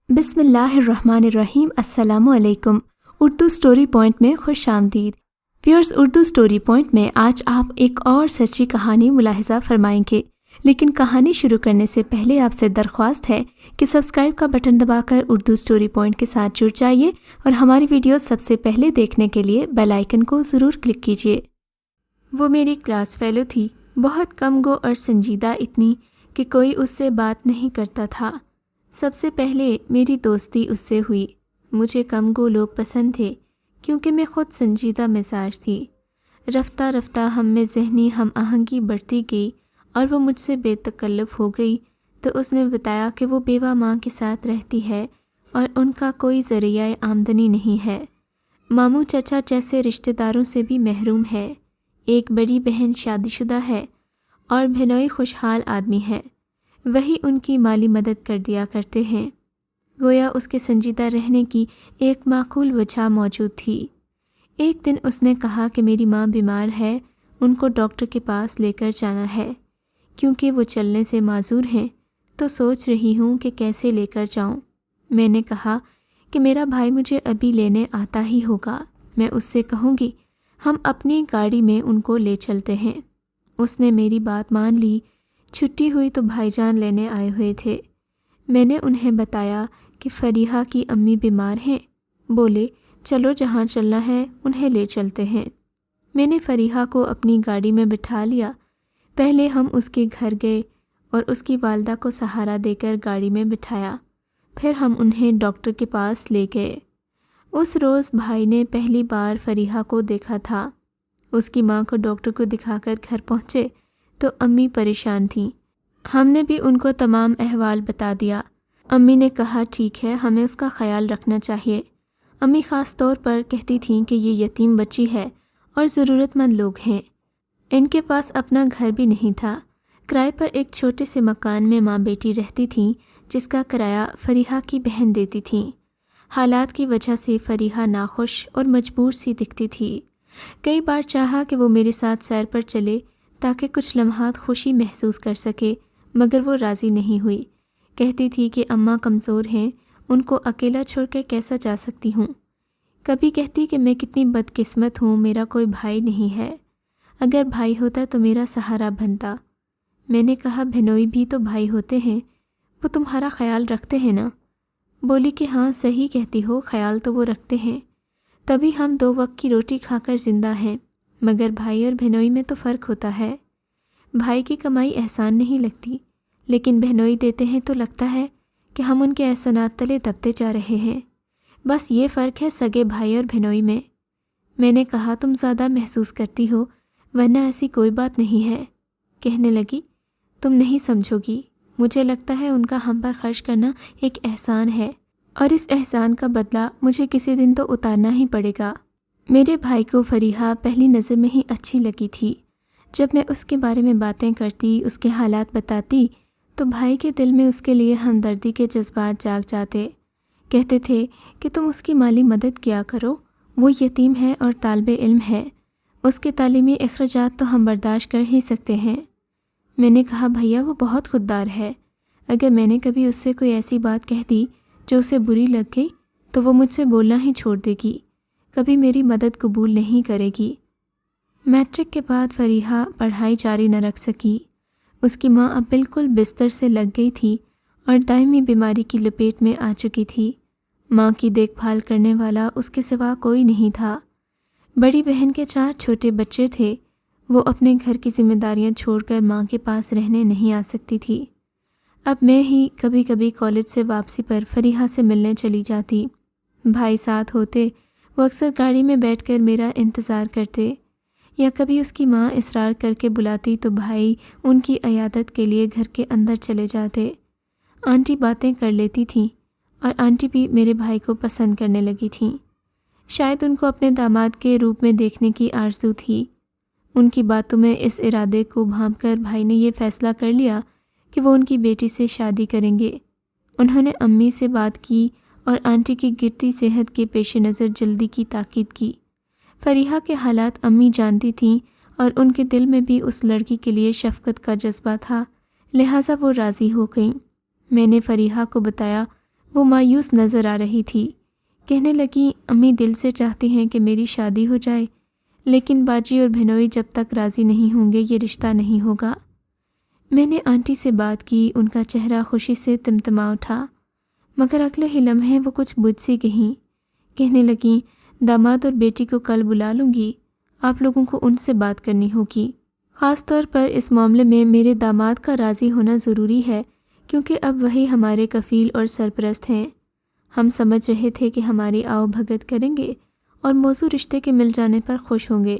بسم اللہ الرحمن الرحیم۔ السلام علیکم۔ اردو سٹوری پوائنٹ میں خوش آمدید۔ ویورز، اردو سٹوری پوائنٹ میں آج آپ ایک اور سچی کہانی ملاحظہ فرمائیں گے، لیکن کہانی شروع کرنے سے پہلے آپ سے درخواست ہے کہ سبسکرائب کا بٹن دبا کر اردو سٹوری پوائنٹ کے ساتھ جڑ جائیے اور ہماری ویڈیو سب سے پہلے دیکھنے کے لیے بیل آئیکن کو ضرور کلک کیجیے۔ وہ میری کلاس فیلو تھی، بہت کم گو اور سنجیدہ، اتنی کہ کوئی اس سے بات نہیں کرتا تھا۔ سب سے پہلے میری دوستی اس سے ہوئی۔ مجھے کم گو لوگ پسند تھے کیونکہ میں خود سنجیدہ مزاج تھی۔ رفتہ رفتہ ہم میں ذہنی ہم آہنگی بڑھتی گئی اور وہ مجھ سے بے تکلف ہو گئی تو اس نے بتایا کہ وہ بیوہ ماں کے ساتھ رہتی ہے اور ان کا کوئی ذریعہ آمدنی نہیں ہے۔ ماموں چچا جیسے رشتہ داروں سے بھی محروم ہے۔ ایک بڑی بہن شادی شدہ ہے اور بہنوئی خوشحال آدمی ہے، وہی ان کی مالی مدد کر دیا کرتے ہیں۔ گویا اس کے سنجیدہ رہنے کی ایک معقول وجہ موجود تھی۔ ایک دن اس نے کہا کہ میری ماں بیمار ہے، ان کو ڈاکٹر کے پاس لے کر جانا ہے۔ کیونکہ وہ چلنے سے معذور ہیں تو سوچ رہی ہوں کہ کیسے لے کر جاؤں۔ میں نے کہا کہ میرا بھائی مجھے ابھی لینے آتا ہی ہوگا، میں اس سے کہوں گی ہم اپنی گاڑی میں ان کو لے چلتے ہیں۔ اس نے میری بات مان لی۔ چھٹی ہوئی تو بھائی جان لینے آئے ہوئے تھے۔ میں نے انہیں بتایا کہ فریحہ کی امی بیمار ہیں۔ بولے چلو جہاں چلنا ہے انہیں لے چلتے ہیں۔ میں نے فریحہ کو اپنی گاڑی میں بٹھا لیا۔ پہلے ہم اس کے گھر گئے اور اس کی والدہ کو سہارا دے کر گاڑی میں بٹھایا، پھر ہم انہیں ڈاکٹر کے پاس لے گئے۔ اس روز بھائی نے پہلی بار فریحہ کو دیکھا تھا۔ اس کی ماں کو ڈاکٹر کو دکھا کر گھر پہنچے تو امی پریشان تھیں۔ ہم نے بھی ان کو تمام احوال بتا دیا۔ امی نے کہا ٹھیک ہے، ہمیں اس کا خیال رکھنا چاہیے۔ امی خاص طور پر کہتی تھیں کہ یہ یتیم بچی ہے اور ضرورت مند لوگ ہیں۔ ان کے پاس اپنا گھر بھی نہیں تھا۔ کرائے پر ایک چھوٹے سے مکان میں ماں بیٹی رہتی تھیں، جس کا کرایہ فریحہ کی بہن دیتی تھیں۔ حالات کی وجہ سے فریحہ ناخوش اور مجبور سی دکھتی تھی۔ کئی بار چاہا کہ وہ میرے ساتھ سیر پر چلے تاکہ کچھ لمحات خوشی محسوس کر سکے، مگر وہ راضی نہیں ہوئی۔ کہتی تھی کہ اماں کمزور ہیں، ان کو اکیلا چھوڑ کر کیسا جا سکتی ہوں۔ کبھی کہتی کہ میں کتنی بدقسمت ہوں، میرا کوئی بھائی نہیں ہے، اگر بھائی ہوتا تو میرا سہارا بنتا۔ میں نے کہا بہنوئی بھی تو بھائی ہوتے ہیں، وہ تمہارا خیال رکھتے ہیں نا؟ بولی کہ ہاں صحیح کہتی ہو، خیال تو وہ رکھتے ہیں، تبھی ہم 2 وقت کی روٹی کھا کر زندہ ہیں، مگر بھائی اور بہنوئی میں تو فرق ہوتا ہے۔ بھائی کی کمائی احسان نہیں لگتی، لیکن بہنوئی دیتے ہیں تو لگتا ہے کہ ہم ان کے احسانات تلے دبتے جا رہے ہیں۔ بس یہ فرق ہے سگے بھائی اور بہنوئی میں۔ میں نے کہا تم زیادہ محسوس کرتی ہو، ورنہ ایسی کوئی بات نہیں ہے۔ کہنے لگی تم نہیں سمجھو گی، مجھے لگتا ہے ان کا ہم پر خرچ کرنا ایک احسان ہے، اور اس احسان کا بدلہ مجھے کسی دن تو اتارنا ہی پڑے گا۔ میرے بھائی کو فریحہ پہلی نظر میں ہی اچھی لگی تھی۔ جب میں اس کے بارے میں باتیں کرتی، اس کے حالات بتاتی، تو بھائی کے دل میں اس کے لیے ہمدردی کے جذبات جاگ جاتے۔ کہتے تھے کہ تم اس کی مالی مدد کیا کرو، وہ یتیم ہے اور طالب علم ہے، اس کے تعلیمی اخراجات تو ہم برداشت کر ہی سکتے ہیں۔ میں نے کہا بھیا وہ بہت خوددار ہے، اگر میں نے کبھی اس سے کوئی ایسی بات کہہ دی جو اسے بری لگ گئی تو وہ مجھ سے بولنا ہی چھوڑ دے گی، کبھی میری مدد قبول نہیں کرے گی۔ میٹرک کے بعد فریحہ پڑھائی جاری نہ رکھ سکی۔ اس کی ماں اب بالکل بستر سے لگ گئی تھی اور دائمی بیماری کی لپیٹ میں آ چکی تھی۔ ماں کی دیکھ بھال کرنے والا اس کے سوا کوئی نہیں تھا۔ بڑی بہن کے 4 چھوٹے بچے تھے، وہ اپنے گھر کی ذمہ داریاں چھوڑ کر ماں کے پاس رہنے نہیں آ سکتی تھی۔ اب میں ہی کبھی کبھی کالج سے واپسی پر فریحہ سے ملنے چلی جاتی۔ بھائی ساتھ ہوتے، وہ اکثر گاڑی میں بیٹھ کر میرا انتظار کرتے، یا کبھی اس کی ماں اصرار کر کے بلاتی تو بھائی ان کی عیادت کے لیے گھر کے اندر چلے جاتے۔ آنٹی باتیں کر لیتی تھیں اور آنٹی بھی میرے بھائی کو پسند کرنے لگی تھیں۔ شاید ان کو اپنے داماد کے روپ میں دیکھنے کی آرزو تھی۔ ان کی باتوں میں اس ارادے کو بھانپ کر بھائی نے یہ فیصلہ کر لیا کہ وہ ان کی بیٹی سے شادی کریں گے۔ انہوں نے امی سے بات کی اور آنٹی کی گرتی صحت کے پیش نظر جلدی کی تاکید کی۔ فریحہ کے حالات امی جانتی تھیں اور ان کے دل میں بھی اس لڑکی کے لیے شفقت کا جذبہ تھا، لہٰذا وہ راضی ہو گئیں۔ میں نے فریحہ کو بتایا وہ مایوس نظر آ رہی تھی۔ کہنے لگی امی دل سے چاہتی ہیں کہ میری شادی ہو جائے، لیکن باجی اور بہنوئی جب تک راضی نہیں ہوں گے یہ رشتہ نہیں ہوگا۔ میں نے آنٹی سے بات کی، ان کا چہرہ خوشی سے تمتما اٹھا، مگر اگلے ہی لمحے وہ کچھ بجھ سی گئیں۔ کہنے لگیں داماد اور بیٹی کو کل بلا لوں گی، آپ لوگوں کو ان سے بات کرنی ہوگی۔ خاص طور پر اس معاملے میں میرے داماد کا راضی ہونا ضروری ہے، کیونکہ اب وہی ہمارے کفیل اور سرپرست ہیں۔ ہم سمجھ رہے تھے کہ ہماری آؤ بھگت کریں گے اور موضوع رشتے کے مل جانے پر خوش ہوں گے،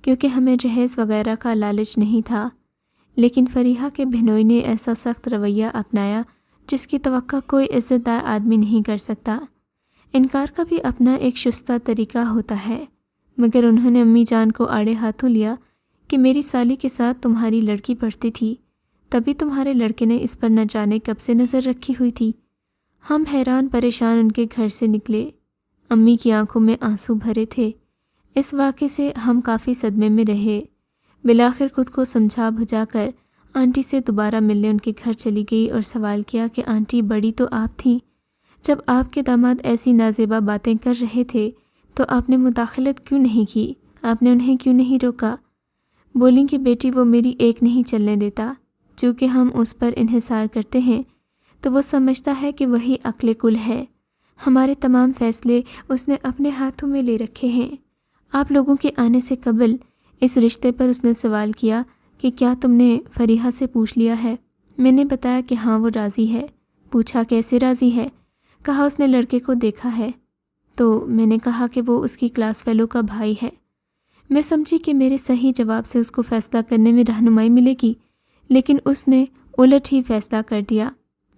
کیونکہ ہمیں جہیز وغیرہ کا لالچ نہیں تھا، لیکن فریحہ کے بہنوئی نے ایسا سخت رویہ اپنایا جس کی توقع کوئی عزت دار آدمی نہیں کر سکتا۔ انکار کا بھی اپنا ایک شستہ طریقہ ہوتا ہے، مگر انہوں نے امی جان کو آڑے ہاتھوں لیا کہ میری سالی کے ساتھ تمہاری لڑکی پڑھتی تھی، تبھی تمہارے لڑکے نے اس پر نہ جانے کب سے نظر رکھی ہوئی تھی۔ ہم حیران پریشان ان کے گھر سے نکلے۔ امی کی آنکھوں میں آنسو بھرے تھے۔ اس واقعے سے ہم کافی صدمے میں رہے۔ بالآخر خود کو سمجھا بجھا کر آنٹی سے دوبارہ ملنے ان کے گھر چلی گئی اور سوال کیا کہ آنٹی بڑی تو آپ تھیں، جب آپ کے داماد ایسی نازیبا باتیں کر رہے تھے تو آپ نے مداخلت کیوں نہیں کی؟ آپ نے انہیں کیوں نہیں روکا؟ بولیں کہ بیٹی وہ میری ایک نہیں چلنے دیتا، چونکہ ہم اس پر انحصار کرتے ہیں تو وہ سمجھتا ہے کہ وہی عقل کل ہے۔ ہمارے تمام فیصلے اس نے اپنے ہاتھوں میں لے رکھے ہیں۔ آپ لوگوں کے آنے سے قبل اس رشتے پر اس نے سوال کیا کہ کیا تم نے فریحہ سے پوچھ لیا ہے؟ میں نے بتایا کہ ہاں وہ راضی ہے۔ پوچھا کیسے راضی ہے؟ کہا اس نے لڑکے کو دیکھا ہے۔ تو میں نے کہا کہ وہ اس کی کلاس فیلو کا بھائی ہے۔ میں سمجھی کہ میرے صحیح جواب سے اس کو فیصلہ کرنے میں رہنمائی ملے گی، لیکن اس نے الٹ ہی فیصلہ کر دیا،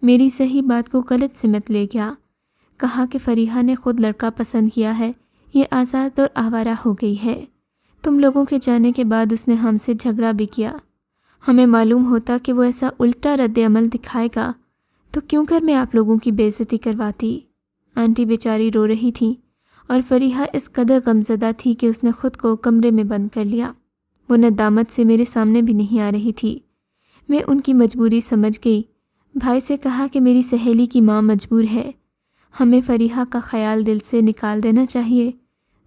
میری صحیح بات کو غلط سمت لے گیا۔ کہا کہ فریحہ نے خود لڑکا پسند کیا ہے، یہ آزاد اور آوارہ ہو گئی ہے۔ تم لوگوں کے جانے کے بعد اس نے ہم سے جھگڑا بھی کیا۔ ہمیں معلوم ہوتا کہ وہ ایسا الٹا رد عمل دکھائے گا تو کیوں کر میں آپ لوگوں کی بے عزتی کرواتی۔ آنٹی بیچاری رو رہی تھی اور فریحہ اس قدر غمزدہ تھی کہ اس نے خود کو کمرے میں بند کر لیا۔ وہ ندامت سے میرے سامنے بھی نہیں آ رہی تھی۔ میں ان کی مجبوری سمجھ گئی۔ بھائی سے کہا کہ میری سہیلی کی ماں مجبور ہے، ہمیں فریحہ کا خیال دل سے نکال دینا چاہیے۔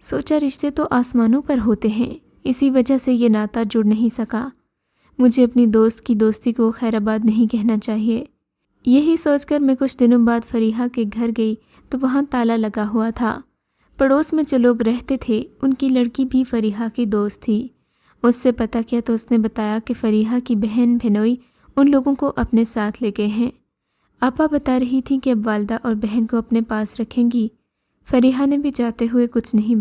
سوچا رشتے تو آسمانوں پر ہوتے ہیں، اسی وجہ سے یہ ناطہ جڑ نہیں سکا۔ مجھے اپنی دوست کی دوستی کو خیر آباد نہیں کہنا چاہیے۔ یہی سوچ کر میں کچھ دنوں بعد فریحہ کے گھر گئی تو وہاں تالا لگا ہوا تھا۔ پڑوس میں جو لوگ رہتے تھے ان کی لڑکی بھی فریحہ کی دوست تھی۔ اس سے پتہ کیا تو اس نے بتایا کہ فریحہ کی بہن بہنوئی ان لوگوں کو اپنے ساتھ لے گئے ہیں۔ آپا بتا رہی تھی کہ اب والدہ اور بہن کو اپنے پاس رکھیں گی۔ فریحہ نے بھی جاتے ہوئے کچھ نہیں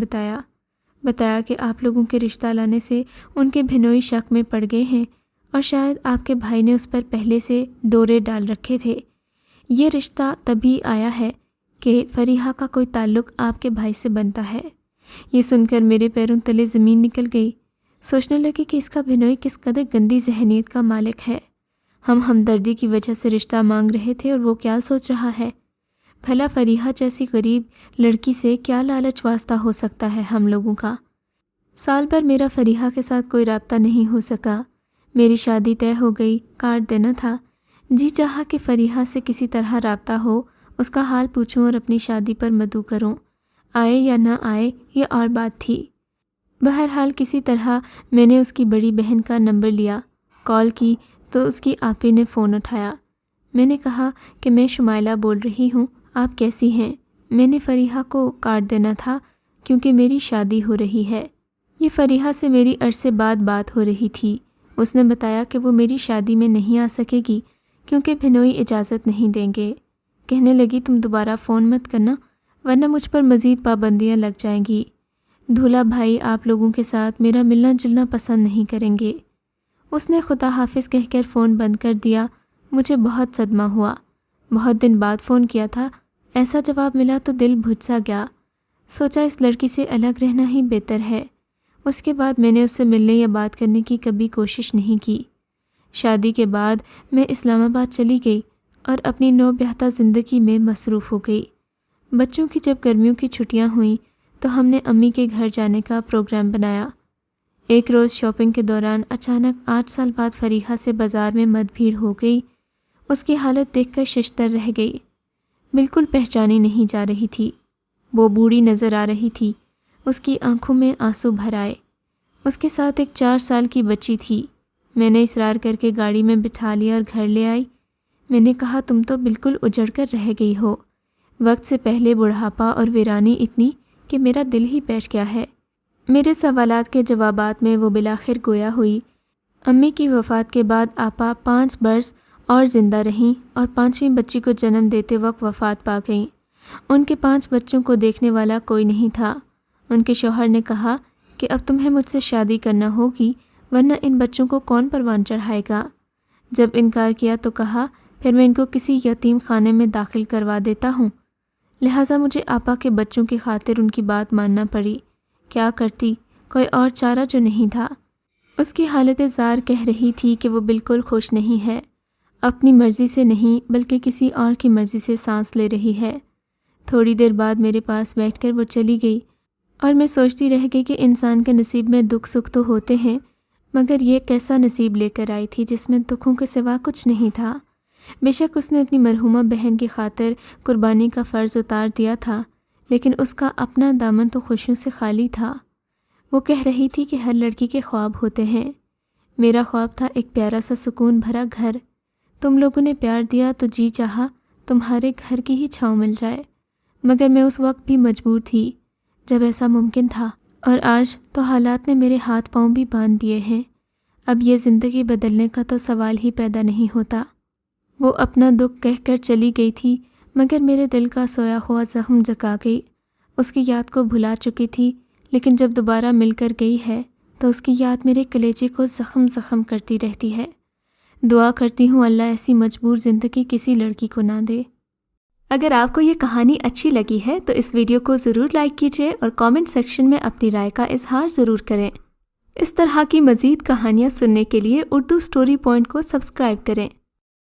بتایا کہ آپ لوگوں کے رشتہ لانے سے ان کے بہنوئی شک میں پڑ گئے ہیں اور شاید آپ کے بھائی نے اس پر پہلے سے ڈورے ڈال رکھے تھے۔ یہ رشتہ تبھی آیا ہے کہ فریحہ کا کوئی تعلق آپ کے بھائی سے بنتا ہے۔ یہ سن کر میرے پیروں تلے زمین نکل گئی۔ سوچنے لگی کہ اس کا بہنوئی کس قدر گندی ذہنیت کا مالک ہے۔ ہم ہمدردی کی وجہ سے رشتہ مانگ رہے تھے اور وہ کیا سوچ رہا ہے؟ بھلا فریحہ جیسی غریب لڑکی سے کیا لالچ واسطہ ہو سکتا ہے ہم لوگوں کا؟ سال بھر میرا فریحہ کے ساتھ کوئی رابطہ نہیں ہو سکا۔ میری شادی طے ہو گئی، کارڈ دینا تھا۔ جی چاہا کہ فریحہ سے کسی طرح رابطہ ہو، اس کا حال پوچھوں اور اپنی شادی پر مدعو کروں۔ آئے یا نہ آئے یہ اور بات تھی۔ بہرحال کسی طرح میں نے اس کی بڑی بہن کا نمبر لیا، کال کی تو اس کی آپی نے فون اٹھایا۔ میں نے کہا کہ میں شمائلہ بول رہی ہوں، آپ کیسی ہیں؟ میں نے فریحہ کو کارڈ دینا تھا کیونکہ میری شادی ہو رہی ہے۔ یہ فریحہ سے میری عرصے بعد بات ہو رہی تھی۔ اس نے بتایا کہ وہ میری شادی میں نہیں آ سکے گی کیونکہ بہنوئی اجازت نہیں دیں گے۔ کہنے لگی تم دوبارہ فون مت کرنا ورنہ مجھ پر مزید پابندیاں لگ جائیں گی۔ دھولا بھائی آپ لوگوں کے ساتھ میرا ملنا جلنا پسند نہیں کریں گے۔ اس نے خدا حافظ کہہ کر فون بند کر دیا۔ مجھے بہت صدمہ ہوا۔ بہت دن بعد فون کیا تھا، ایسا جواب ملا تو دل بھج سا گیا۔ سوچا اس لڑکی سے الگ رہنا ہی بہتر ہے۔ اس کے بعد میں نے اس سے ملنے یا بات کرنے کی کبھی کوشش نہیں کی۔ شادی کے بعد میں اسلام آباد چلی گئی اور اپنی نو بیاہتا زندگی میں مصروف ہو گئی۔ بچوں کی جب گرمیوں کی چھٹیاں ہوئیں تو ہم نے امی کے گھر جانے کا پروگرام بنایا۔ ایک روز شاپنگ کے دوران اچانک 8 سال بعد فریحہ سے بازار میں مد بھیڑ ہو گئی۔ اس کی حالت دیکھ کر ششدر رہ گئی۔ بالکل پہچانی نہیں جا رہی تھی۔ وہ بوڑھی نظر آ رہی تھی، اس کی آنکھوں میں آنسو بھر آئے۔ اس کے ساتھ ایک 4 سال کی بچی تھی۔ میں نے اصرار کر کے گاڑی میں بٹھا لیا اور گھر لے آئی۔ میں نے کہا تم تو بالکل اجڑ کر رہ گئی ہو، وقت سے پہلے بڑھاپا اور ویرانی اتنی کہ میرا دل ہی بیٹھ گیا ہے۔ میرے سوالات کے جوابات میں وہ بالآخر گویا ہوئی۔ امی کی وفات کے بعد آپا 5 برس اور زندہ رہیں اور 5ویں بچی کو جنم دیتے وقت وفات پا گئیں۔ ان کے 5 بچوں کو دیکھنے والا کوئی نہیں تھا۔ ان کے شوہر نے کہا کہ اب تمہیں مجھ سے شادی کرنا ہوگی ورنہ ان بچوں کو کون پروان چڑھائے گا۔ جب انکار کیا تو کہا پھر میں ان کو کسی یتیم خانے میں داخل کروا دیتا ہوں۔ لہٰذا مجھے آپا کے بچوں کی خاطر ان کی بات ماننا پڑی۔ کیا کرتی، کوئی اور چارہ جو نہیں تھا۔ اس کی حالت زار کہہ رہی تھی کہ وہ بالکل خوش نہیں ہے، اپنی مرضی سے نہیں بلکہ کسی اور کی مرضی سے سانس لے رہی ہے۔ تھوڑی دیر بعد میرے پاس بیٹھ کر وہ چلی گئی اور میں سوچتی رہ گئی کہ انسان کے نصیب میں دکھ سکھ تو ہوتے ہیں، مگر یہ کیسا نصیب لے کر آئی تھی جس میں دکھوں کے سوا کچھ نہیں تھا۔ بے شک اس نے اپنی مرحومہ بہن کی خاطر قربانی کا فرض اتار دیا تھا، لیکن اس کا اپنا دامن تو خوشیوں سے خالی تھا۔ وہ کہہ رہی تھی کہ ہر لڑکی کے خواب ہوتے ہیں۔ میرا خواب تھا ایک پیارا سا سکون بھرا گھر۔ تم لوگوں نے پیار دیا تو جی چاہا تمہارے گھر کی ہی چھاؤں مل جائے، مگر میں اس وقت بھی مجبور تھی جب ایسا ممکن تھا، اور آج تو حالات نے میرے ہاتھ پاؤں بھی باندھ دیے ہیں۔ اب یہ زندگی بدلنے کا تو سوال ہی پیدا نہیں ہوتا۔ وہ اپنا دکھ کہہ کر چلی گئی تھی، مگر میرے دل کا سویا ہوا زخم جگا گئی۔ اس کی یاد کو بھلا چکی تھی، لیکن جب دوبارہ مل کر گئی ہے تو اس کی یاد میرے کلیجے کو زخم زخم کرتی رہتی ہے۔ دعا کرتی ہوں اللہ ایسی مجبور زندگی کسی لڑکی کو نہ دے۔ اگر آپ کو یہ کہانی اچھی لگی ہے تو اس ویڈیو کو ضرور لائک کیجیے اور کامنٹ سیکشن میں اپنی رائے کا اظہار ضرور کریں۔ اس طرح کی مزید کہانیاں سننے کے لیے اردو سٹوری پوائنٹ کو سبسکرائب کریں۔